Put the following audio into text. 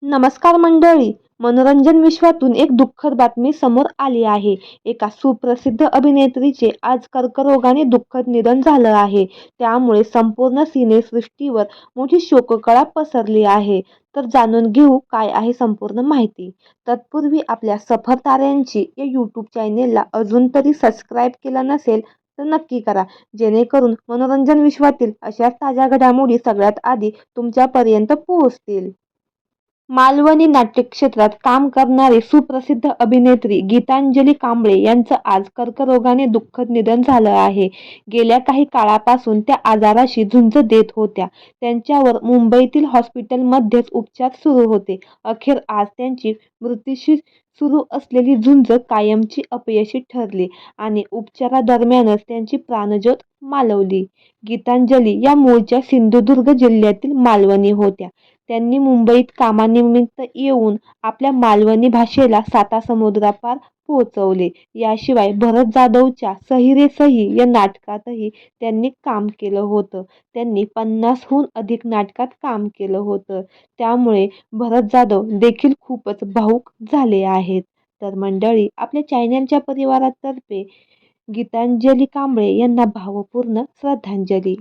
नमस्कार मंडळी. मनोरंजन विश्वातून एक दुःखद बातमी समोर आली आहे. एका सुप्रसिद्ध अभिनेत्रीचे आज कर्करोगाने दुःखद निधन झालं आहे. त्यामुळे संपूर्ण सिनेसृष्टीवर मोठी शोककळा पसरली आहे. तर जाणून घेऊ काय आहे संपूर्ण माहिती. तत्पूर्वी आपल्या सफर ताऱ्यांची या यूट्यूब चॅनेलला अजून तरी सबस्क्राईब केलं नसेल तर नक्की करा, जेणेकरून मनोरंजन विश्वातील अशाच ताज्या घडामोडी सगळ्यात आधी तुमच्यापर्यंत पोहोचतील. मालवणी नाट्यक्षेत्रात काम करणारी सुप्रसिद्ध अभिनेत्री गीतांजली कांबळे यांचं आज कर्करोगाने दुःखद निधन झालं आहे. गेल्या काही काळापासून त्या आजाराशी झुंज देत होत्या. त्यांच्यावर मुंबईतील हॉस्पिटलमध्येच उपचार सुरू होते. अखेर आज त्यांची मृत्यूशी सुरू असलेली झुंज कायमची अपयशी ठरली आणि उपचारादरम्यानच त्यांची प्राणज्योत मालवली. गीतांजली या मूळच्या सिंधुदुर्ग जिल्ह्यातील मालवणी होत्या. त्यांनी मुंबईत कामानिमित्त येऊन आपल्या मालवणी भाषेला सातासमुद्रापार पोहोचवले. याशिवाय भरत जाधवच्या सही रे सही या नाटकातही त्यांनी काम केलं होतं. त्यांनी 50हून अधिक नाटकात काम केलं होतं. त्यामुळे भरत जाधव देखील खूपच भावूक झाले आहेत. तर मंडळी, आपल्या चॅनलच्या परिवारातर्फे गीतांजली कांबळे यांना भावपूर्ण श्रद्धांजली.